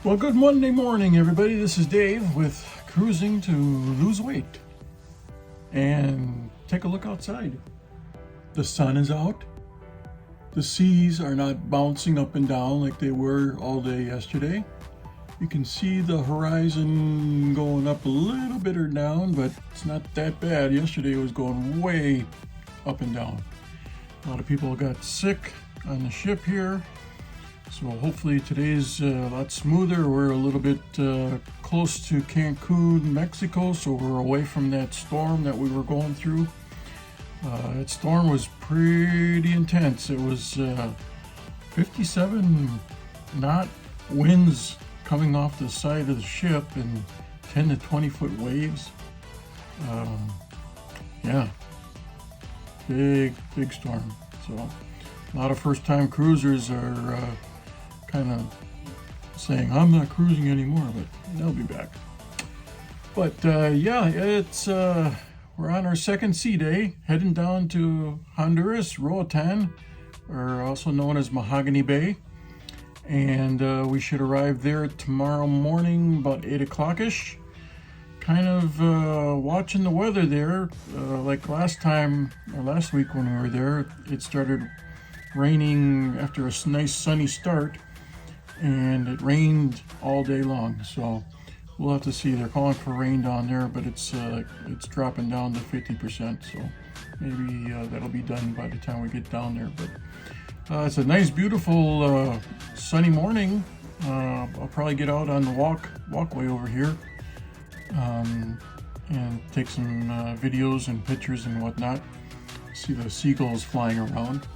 Well, good Monday morning, everybody. This is Dave with Cruising to Lose Weight. And take a look outside. The sun is out. The seas are not bouncing up and down like they were all day yesterday. You can see the horizon going up a little bit or down, but it's not that bad. Yesterday it was going way up and down. A lot of people got sick on the ship here. So hopefully today's a lot smoother. We're a little bit close to Cancun, Mexico, so we're away from that storm that we were going through. That storm was pretty intense. It was 57 knot winds coming off the side of the ship and 10 to 20 foot waves. Yeah, big storm. So a lot of first-time cruisers are kind of saying, I'm not cruising anymore, but they'll be back. But yeah, it's we're on our second sea day, heading down to Honduras, Roatan, or also known as Mahogany Bay. And we should arrive there tomorrow morning about 8 o'clock-ish. Kind of watching the weather there. Like last week when we were there, it started raining after a nice sunny start, and it rained all day long. So we'll have to see. They're calling for rain down there, but it's dropping down to 50%. So maybe that'll be done by the time we get down there. But it's a nice, beautiful sunny morning. I'll probably get out on the walkway over here and take some videos and pictures and whatnot. See the seagulls flying around.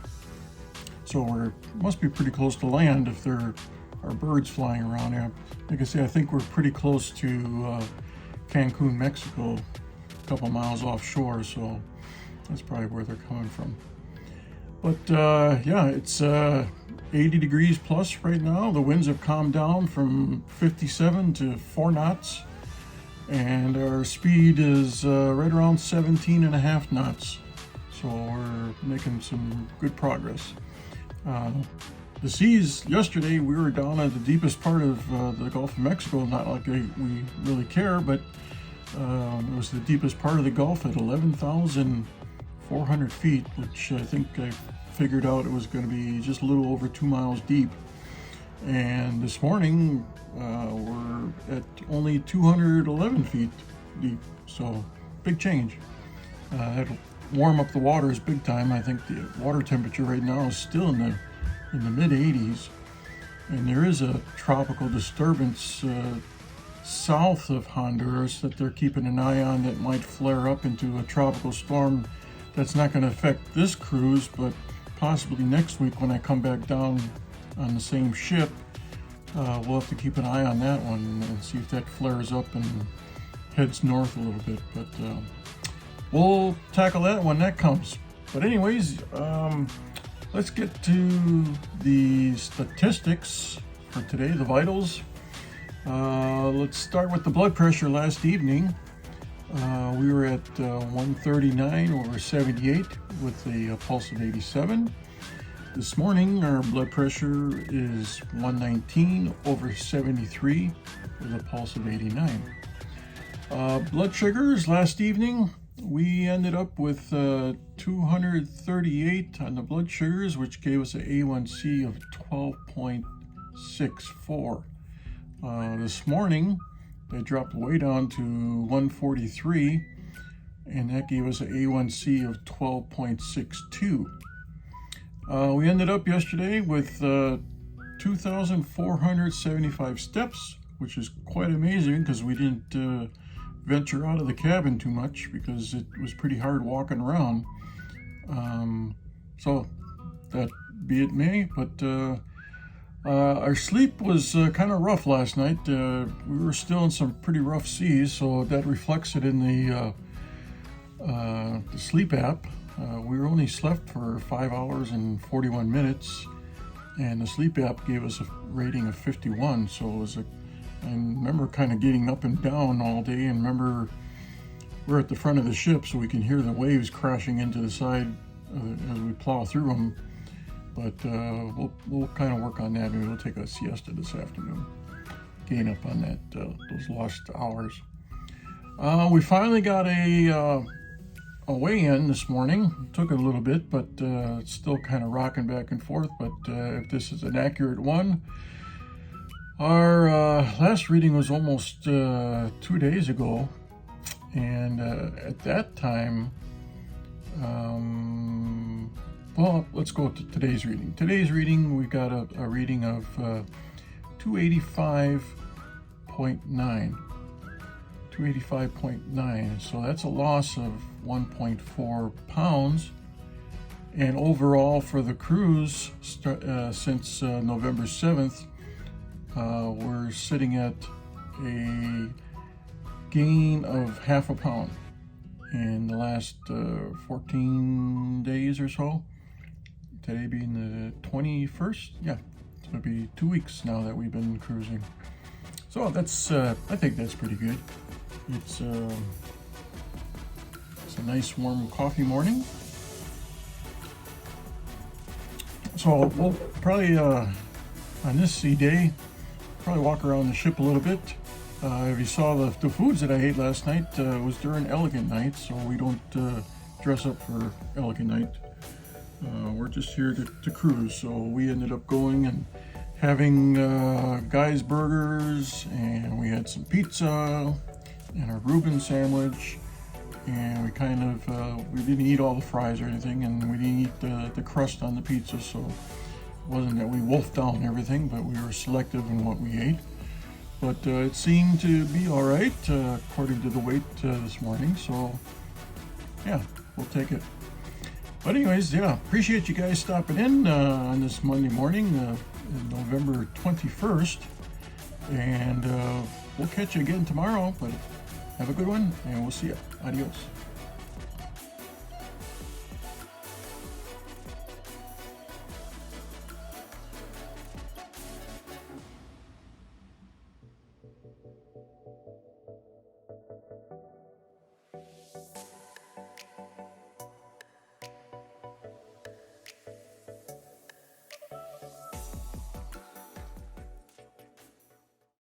So we must be pretty close to land if there are birds flying around here. Like I say, I think we're pretty close to Cancun, Mexico, a couple miles offshore, so that's probably where they're coming from. But yeah, it's 80 degrees plus right now. The winds have calmed down from 57 to 4 knots, and our speed is right around 17 and a half knots. So we're making some good progress. The seas yesterday, we were down at the deepest part of the Gulf of Mexico. Not like we really care, but it was the deepest part of the Gulf at 11,400 feet, which I think I figured out it was going to be just a little over 2 miles deep. And this morning, we're at only 211 feet deep, so big change. It'll warm up the waters big time. I think the water temperature right now is still in the mid 80s, and there is a tropical disturbance south of Honduras that they're keeping an eye on that might flare up into a tropical storm. That's not going to affect this cruise, but possibly next week when I come back down on the same ship, we'll have to keep an eye on that one and see if that flares up and heads north a little bit. But we'll tackle that when that comes. But anyways, let's get to the statistics for today, the vitals. Let's start with the blood pressure last evening. We were at 139/78 with a pulse of 87. This morning, our blood pressure is 119/73 with a pulse of 89. Blood sugars last evening, we ended up with 238 on the blood sugars, which gave us an A1C of 12.64. This morning, they dropped way down to 143, and that gave us an A1C of 12.62. We ended up yesterday with 2,475 steps, which is quite amazing because we didn't venture out of the cabin too much because it was pretty hard walking around. So that be it may, but our sleep was kind of rough last night. We were still in some pretty rough seas, so that reflects it in the sleep app. We were only slept for 5 hours and 41 minutes, and the sleep app gave us a rating of 51. So it was I remember kind of getting up and down all day, and remember we're at the front of the ship, so we can hear the waves crashing into the side as we plow through them. But we'll kind of work on that. Maybe we'll take a siesta this afternoon. gain up on that those lost hours. We finally got a weigh-in this morning. It took a little bit, but it's still kind of rocking back and forth. But if this is an accurate one, our last reading was almost 2 days ago, and at that time, well, let's go to today's reading. Today's reading, we got a reading of 285.9. 285.9, so that's a loss of 1.4 pounds. And overall for the cruise, since November 7th, we're sitting at a gain of half a pound in the last 14 days or so. Today being the 21st, yeah, it'll be 2 weeks now that we've been cruising. So that's, I think that's pretty good. It's a nice warm coffee morning. So we'll probably, on this sea day, probably walk around the ship a little bit. If you saw the foods that I ate last night, was during Elegant Night, so we don't dress up for Elegant Night. We're just here to cruise, so we ended up going and having Guy's Burgers, and we had some pizza and a Reuben sandwich, and we kind of we didn't eat all the fries or anything, and we didn't eat the crust on the pizza, so it wasn't that we wolfed down everything, but we were selective in what we ate. But it seemed to be all right according to the weight this morning, so yeah, we'll take it. But anyways, yeah, appreciate you guys stopping in on this Monday morning, November 21st, and we'll catch you again tomorrow, but have a good one, and we'll see you. Adios.